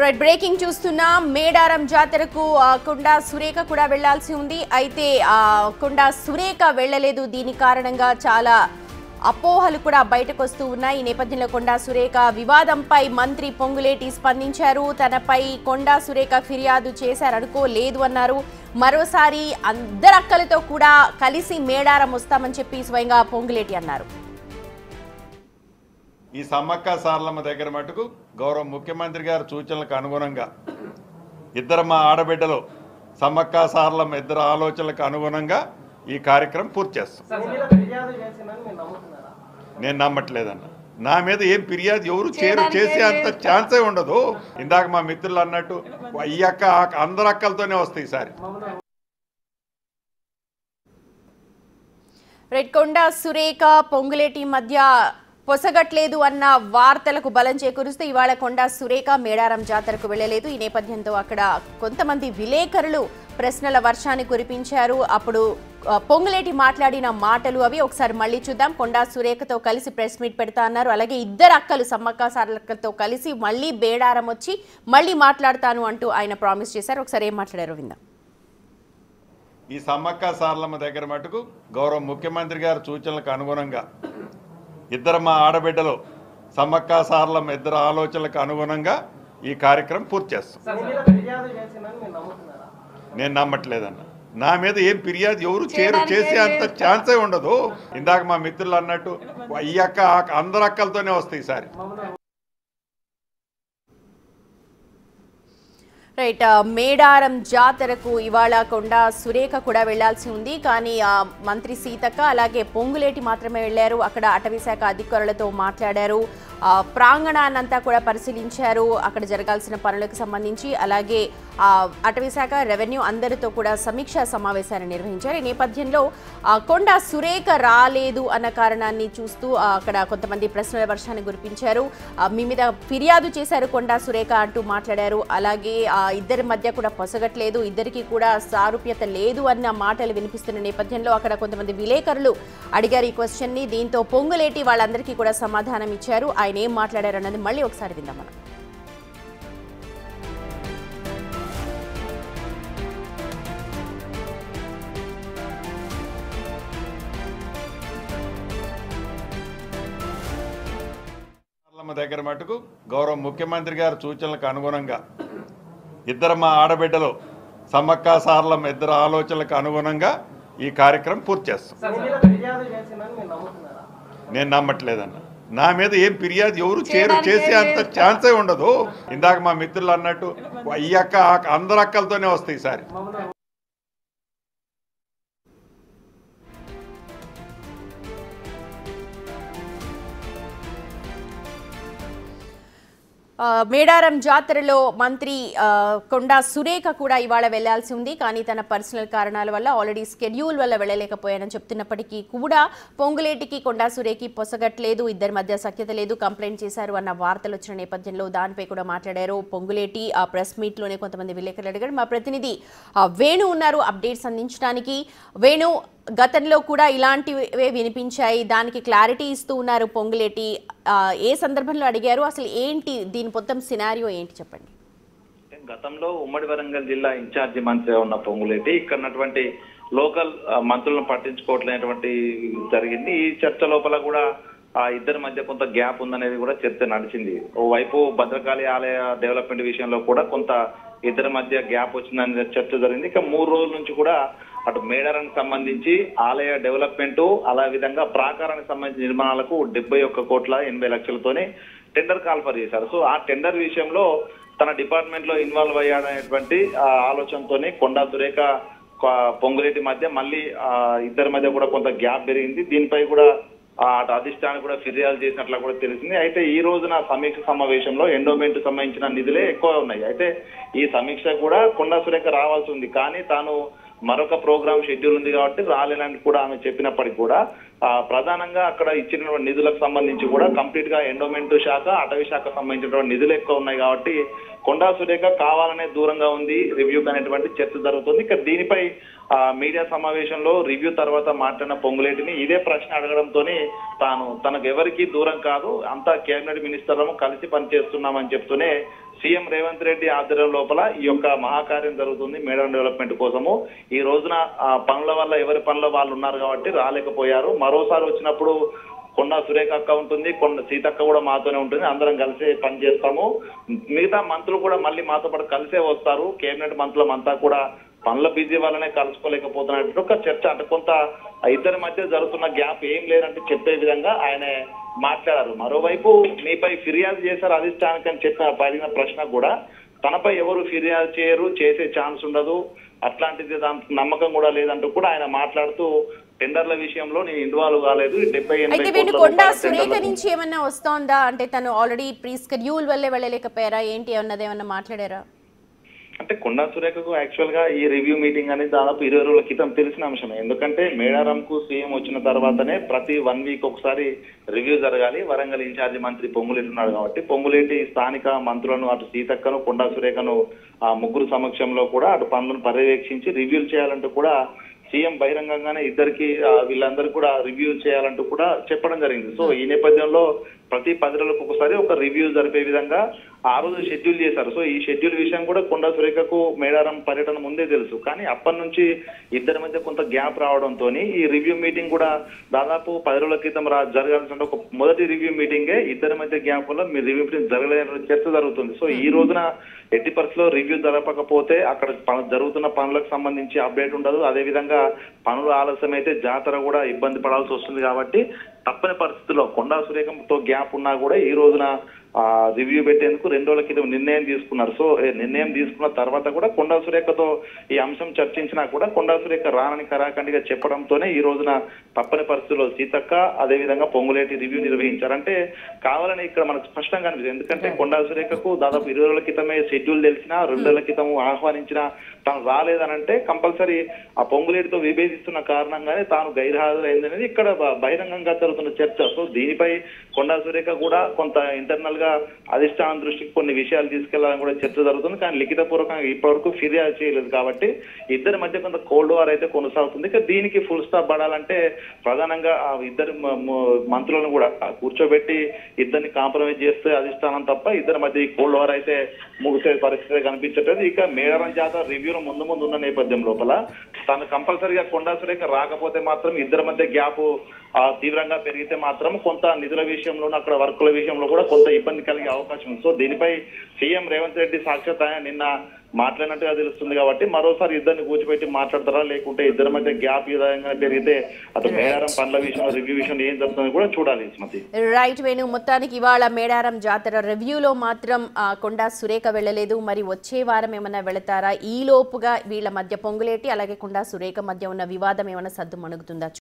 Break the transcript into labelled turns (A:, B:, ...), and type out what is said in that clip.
A: Right breaking చూస్తున్నా మేడారం జాతరకు కొండా సురేఖ కూడా వెళ్లాల్సి ఉంది. అయితే కొండా సురేఖ వెళ్ళలేదు. దీని కారణంగా చాలా అపోహలు కూడా బయటకు వస్తూ ఉన్నాయి. ఈ నేపథ్యంలో కొండా సురేఖ వివాదంపై మంత్రి పొంగులేటి స్పందించారు. తనపై కొండా సురేఖ ఫిర్యాదు చేశారనుకోలేదు అన్నారు. మరోసారి అందరక్కలతో కూడా కలిసి మేడారం వస్తామని చెప్పి స్వయంగా పొంగులేటి అన్నారు.
B: ఈ సమ్మక్క సారలమ్మ దగ్గర మటుకు గౌరవ ముఖ్యమంత్రి గారి సూచనలకు అనుగుణంగా ఇద్దరు మా ఆడబిడ్డలు సమ్మక్క సారలమ్మ ఇద్దరు ఆలోచనలకు అనుగుణంగా ఈ కార్యక్రమం పూర్తి చేస్తాం. నేను నమ్మట్లేదన్న. నా మీద ఏం ఫిర్యాదు ఎవరు చేసే అంత ఛాన్సే ఉండదు. ఇందాక మా మిత్రులు అన్నట్టు ఈ అక్క అందరు అక్కలతోనే వస్తాయి ఈసారి.
A: కొండా సురేఖ పొంగులేటి మధ్య పొసగట్లేదు అన్న వార్తలకు బలం చేకూరుస్తూ ఇవాళ కొండా సురేఖ మేడారం జాతరకు వెళ్లలేదు. ఈ నేపథ్యంతో అక్కడ కొంతమంది విలేకరులు ప్రశ్నల వర్షాన్ని కురిపించారు. అప్పుడు పొంగులేటి మాట్లాడిన మాటలు అవి ఒకసారి మళ్ళీ చూద్దాం. కొండా సురేఖతో కలిసి ప్రెస్ మీట్ పెడతా అన్నారు. అలాగే ఇద్దరు అక్కలు సమ్మక్క సారలక్కతో కలిసి మళ్ళీ మేడారం వచ్చి మళ్ళీ మాట్లాడతాను అంటూ ఆయన ప్రామిస్ చేశారు. ఒకసారి ఏం మాట్లాడారు విందాం.
B: ఈ సమ్మక్క సారలమ్మ దగ్గర మటుకు గౌరవ ముఖ్యమంత్రి గారి సూచనలకు అనుగుణంగా ఇద్దరు మా ఆడబిడ్డలు సమ్మక్క సారలమ్మ ఇద్దరు ఆలోచనలకు అనుగుణంగా ఈ కార్యక్రమం పూర్తి చేస్తాం. నేను నమ్మట్లేదన్న. నా మీద ఏం ఫిర్యాదు ఎవరు చేసే అంత ఛాన్సే ఉండదు. ఇందాక మా మిత్రులు అన్నట్టు ఈ అక్క అందరు అక్కలతోనే వస్తాయి ఈసారి.
A: రైట్ మేడారం జాతరకు ఇవాళ కొండా సురేఖ కూడా వెళ్లాల్సి ఉంది. కానీ మంత్రి సీతక్క అలాగే పొంగులేటి మాత్రమే వెళ్లారు. అక్కడ అటవీశాఖ అధికారులతో మాట్లాడారు. ప్రాంగణాన్నంతా కూడా పరిశీలించారు. అక్కడ జరగాల్సిన పనులకు సంబంధించి అలాగే అటవీశాఖ రెవెన్యూ అందరితో కూడా సమీక్షా సమావేశాన్ని నిర్వహించారు. ఈ నేపథ్యంలో కొండా సురేఖ రాలేదు అన్న కారణాన్ని చూస్తూ అక్కడ కొంతమంది ప్రశ్నల వర్షాన్ని కురిపించారు. మీ మీద ఫిర్యాదు చేశారు కొండా సురేఖ అంటూ మాట్లాడారు. అలాగే ఇద్దరి మధ్య కూడా పొసగట్లేదు, ఇద్దరికి కూడా సారూప్యత లేదు అన్న మాటలు వినిపిస్తున్న నేపథ్యంలో అక్కడ కొంతమంది విలేకరులు అడిగారు ఈ క్వశ్చన్ ని. దీంతో పొంగులేటి వాళ్ళందరికీ కూడా సమాధానం ఇచ్చారు. ఆయన ఏం మాట్లాడారు అన్నది మళ్ళీ ఒకసారి విందాం మనం.
B: దగ్గర మటుకు గౌరవ ముఖ్యమంత్రి గారి సూచనలకు అనుగుణంగా ఇద్దరు మా ఆడబిడ్డలు సమ్మక్క సారలమ్మ ఇద్దరు ఆలోచనలకు అనుగుణంగా ఈ కార్యక్రమం పూర్తి చేస్తాం. నేను నమ్మట్లేదన్న. నా మీద ఏం ఫిర్యాదు ఎవరు చేసే అంత ఛాన్సే ఉండదు. ఇందాక మా మిత్రులు అన్నట్టు ఈ అక్క అందరు అక్కలతోనే వస్తాయి ఈసారి.
A: మేడారం జాతరలో మంత్రి కొండా సురేఖ కూడా ఇవాళ వెళ్లాల్సి ఉంది. కానీ తన పర్సనల్ కారణాల వల్ల ఆల్రెడీ స్కెడ్యూల్ వల్ల వెళ్ళలేకపోయానని చెప్తున్నప్పటికీ కూడా పొంగులేటికి కొండా సురేఖకి పొసగట్లేదు, ఇద్దరి మధ్య సఖ్యత లేదు, కంప్లైంట్ చేశారు అన్న వార్తలు వచ్చిన నేపథ్యంలో దానిపై కూడా మాట్లాడారు పొంగులేటి. ఆ ప్రెస్ మీట్ లోనే కొంతమంది విలేకరులు అడిగారు. మా ప్రతినిధి వేణు ఉన్నారు అప్డేట్స్ అందించడానికి. వేణు, గతంలో కూడా ఇలాంటివే వినిపించాయి, దానికి క్లారిటీ ఇస్తూ ఉన్నారు పొంగులేటి. ఏ సందర్భంలో అడిగారు, అసలు ఏంటి దీని మొత్తం సినారియో ఏంటి చెప్పండి.
C: గతంలో ఉమ్మడి వరంగల్ జిల్లా ఇన్ఛార్జి మంత్రిగా ఉన్న పొంగులేటి ఇక్కడ ఉన్నటువంటి లోకల్ మంత్రులను పట్టించుకోవట్లేనటువంటి జరిగింది. ఈ చర్చ లోపల కూడా ఇద్దరి మధ్య కొంత గ్యాప్ ఉందనేది కూడా చర్చ నడిచింది. ఓవైపు భద్రకాళి ఆలయ డెవలప్మెంట్ విషయంలో కూడా కొంత ఇద్దరి మధ్య గ్యాప్ వచ్చిందనే చర్చ జరిగింది. ఇక 3 రోజుల నుంచి కూడా అటు మేడారానికి సంబంధించి ఆలయ డెవలప్మెంట్ అలా విధంగా ప్రాకారానికి సంబంధించిన నిర్మాణాలకు 71,80,00,000తోనే టెండర్ కాల్ఫర్ చేశారు. సో ఆ టెండర్ విషయంలో తన డిపార్ట్మెంట్ లో ఇన్వాల్వ్ అయ్యాడనేటువంటి ఆలోచనతోనే కొండా సురేఖ పొంగులేటి మధ్య మళ్ళీ ఇద్దరి మధ్య కూడా కొంత గ్యాప్ పెరిగింది. దీనిపై కూడా అటు అధిష్టానం కూడా ఫిర్యాదు చేసినట్లు కూడా తెలిసింది. అయితే ఈ రోజున సమీక్ష సమావేశంలో ఎండోమెంట్ సంబంధించిన నిధులే ఎక్కువ ఉన్నాయి. అయితే ఈ సమీక్ష కూడా కొండా సురేఖ రావాల్సి ఉంది. కానీ తాను మరొక ప్రోగ్రామ్ షెడ్యూల్ ఉంది కాబట్టి రాలేనని కూడా ఆమె చెప్పినప్పటికీ కూడా ప్రధానంగా అక్కడ ఇచ్చిన నిధులకు సంబంధించి కూడా కంప్లీట్ గా ఎండోమెంట్ శాఖ అటవీ శాఖ సంబంధించినటువంటి నిధులు ఎక్కువ ఉన్నాయి కాబట్టి కొండా సురేఖ కావాలనే దూరంగా ఉంది రివ్యూకి అనేటువంటి చర్చ జరుగుతుంది. ఇక దీనిపై మీడియా సమావేశంలో రివ్యూ తర్వాత మాట్లాడిన పొంగులేటిని ఇదే ప్రశ్న అడగడంతోనే తనకు ఎవరికి దూరం కాదు, అంతా కేబినెట్ మినిస్టర్లను కలిసి పనిచేస్తున్నామని చెప్తూనే సీఎం రేవంత్ రెడ్డి ఆధ్వర్యం లోపల ఈ యొక్క మహాకార్యం జరుగుతుంది మేడారం డెవలప్మెంట్ కోసము. ఈ రోజున పనుల వల్ల ఎవరి పనుల వాళ్ళు ఉన్నారు కాబట్టి రాలేకపోయారు. మరోసారి వచ్చినప్పుడు కొండా సురేఖ అక్క ఉంటుంది, సీతక్క కూడా మాతోనే ఉంటుంది, అందరం కలిసి పని చేస్తాము. మిగతా మంత్రులు కూడా మళ్ళీ మాతో పాటు కలిసే వస్తారు. కేబినెట్ మంత్రులం అంతా కూడా పనుల బిజీ వల్లనే కలుసుకోలేకపోతున్నట్టు ఒక చర్చ, అంటే కొంత ఇద్దరి మధ్య జరుగుతున్న గ్యాప్ ఏం లేదంటే చెప్పే విధంగా ఆయన మాట్లాడారు. మరోవైపు మీపై ఫిర్యాదు చేశారు అధిష్టానానికి అని అడిగిన ప్రశ్న కూడా తనపై ఎవరు ఫిర్యాదు చేయరు, చేసే ఛాన్స్ ఉండదు, అట్లాంటిది దానికి నమ్మకం కూడా లేదంటూ కూడా ఆయన మాట్లాడుతూ టెండర్ల విషయంలో నేను ఇన్వాల్వ్ కాలేదు.
A: 70-80 కొండా సురేఖ నుంచి ఏమన్నా వస్తోందా, అంటే తను ఆల్రెడీ ప్రీ స్కెడ్యూల్ వల్లే వెళ్ళలేకపోయారా ఏంటి అన్నది ఏమన్నా మాట్లాడారా?
C: అంటే కొండా సురేఖకు యాక్చువల్ గా ఈ రివ్యూ మీటింగ్ అనేది దాదాపు 20 రోజుల క్రితం తెలిసిన అంశమే. ఎందుకంటే మేడారంకు సీఎం వచ్చిన తర్వాతనే ప్రతి 1 వీక్ ఒకసారి రివ్యూ జరగాలి. వరంగల్ ఇన్ఛార్జి మంత్రి పొంగులేటి ఉన్నాడు కాబట్టి పొంగులేటి స్థానిక మంత్రులను అటు సీతక్కను కొండా సురేఖను ఆ ముగ్గురు సమక్షంలో కూడా అటు పనులను పర్యవేక్షించి రివ్యూలు చేయాలంటూ కూడా సీఎం బహిరంగంగానే ఇద్దరికి వీళ్ళందరూ కూడా రివ్యూ చేయాలంటూ కూడా చెప్పడం జరిగింది. సో ఈ నేపథ్యంలో ప్రతి 10 రోజులకు ఒకసారి ఒక రివ్యూ జరిపే విధంగా ఆ రోజు షెడ్యూల్ చేశారు. సో ఈ షెడ్యూల్ విషయం కూడా కొండా సురేఖకు మేడారం పర్యటన ముందే తెలుసు. కానీ అప్పటి నుంచి ఇద్దరి మధ్య కొంత గ్యాప్ రావడంతో ఈ రివ్యూ మీటింగ్ కూడా దాదాపు 10 రోజుల క్రితం జరగాల్సిన ఒక మొదటి రివ్యూ మీటింగే ఇద్దరి మధ్య గ్యాప్ వల్ల మీ రివ్యూ మీటింగ్ జరగలేని చర్చ జరుగుతుంది. సో ఈ రోజున ఎట్టి పరిస్థితిలో రివ్యూ జరపకపోతే అక్కడ జరుగుతున్న పనులకు సంబంధించి అప్డేట్ ఉండదు. అదేవిధంగా పనులు ఆలస్యమైతే జాతర కూడా ఇబ్బంది పడాల్సి వస్తుంది. కాబట్టి తప్పని పరిస్థితుల్లో కొండా సురేఖతో గ్యాప్ ఉన్నా కూడా ఈ రోజున రివ్యూ పెట్టేందుకు 2 రోజుల క్రితం నిర్ణయం తీసుకున్నారు. సో నిర్ణయం తీసుకున్న తర్వాత కూడా కొండా సురేఖతో ఈ అంశం చర్చించినా కూడా కొండా సురేఖ రానని కరాఖండిగా చెప్పడంతోనే ఈ రోజున తప్పని పరిస్థితుల్లో సీతక్క అదేవిధంగా పొంగులేటి రివ్యూ నిర్వహించారు. అంటే కావాలని ఇక్కడ మనకు స్పష్టంగా అనిపిస్తుంది. ఎందుకంటే కొండా సురేఖకు దాదాపు 20 రోజుల క్రితమే షెడ్యూల్ తెలిసినా 2 రోజుల క్రితం ఆహ్వానించినా తాను రాలేదనంటే కంపల్సరీ ఆ పొంగులేటితో విభేదిస్తున్న కారణంగానే తాను గైర్హాజరైందనేది ఇక్కడ బహిరంగంగా జరుగుతున్న చర్చ. సో దీనిపై కొండా సురేఖ కూడా కొంత ఇంటర్నల్ గా అధిష్టానం దృష్టికి కొన్ని విషయాలు తీసుకెళ్లాలని కూడా చర్చ జరుగుతుంది. కానీ లిఖితపూర్వకంగా ఇప్పటివరకు ఫిర్యాదు చేయలేదు. కాబట్టి ఇద్దరి మధ్య కొంత కోల్డ్ వార్ అయితే కొనసాగుతుంది. ఇక దీనికి ఫుల్ స్టాప్ పడాలంటే ప్రధానంగా ఆ ఇద్దరు మంత్రులను కూడా కూర్చోబెట్టి ఇద్దరిని కాంప్రమైజ్ చేస్తే అధిష్టానం తప్ప ఇద్దరి మధ్య ఈ కోల్డ్ వార్ అయితే ముగిసే పరిస్థితి కనిపించట్లేదు. ఇక మేడారం జాతర రివ్యూలో ముందు ఉన్న నేపథ్యం లోపల తను కంపల్సరీగా కొండా సురేఖ రాకపోతే మాత్రం ఇద్దరి మధ్య గ్యాప్ తీవ్రంగా పెరిగితే మాత్రం కొంత నిధుల విషయంలోనూ అక్కడ వర్కుల విషయంలో కూడా కొంత ఇబ్బంది కలిగే అవకాశం ఉంది. సో దీనిపై సీఎం రేవంత్ రెడ్డి సాక్షాత్ నిన్న మాట్లాడినట్టుగా తెలుస్తుంది. కాబట్టి మరోసారి ఇద్దరిని కూర్చోబెట్టి మాట్లాడతారా, లేకుంటే ఇద్దరి మధ్య గ్యాప్ ఈ విధంగా పెరిగితే అటు మేడారం పనుల విషయంలో రివ్యూ విషయంలో ఏం జరుగుతుందో కూడా చూడాలి. స్మృతి
A: రైట్ వేణు, మొత్తానికి ఇవాళ మేడారం జాతర రివ్యూలో మాత్రం కొండా సురేఖ వెళ్ళలేదు. మరి వచ్చే వారం ఏమైనా వెళతారా? ఈ లోపుగా వీళ్ళ మధ్య పొంగులేటి అలాగే కొండా సురేఖ మధ్య ఉన్న వివాదం ఏమైనా సద్దు మణుగుతుందా?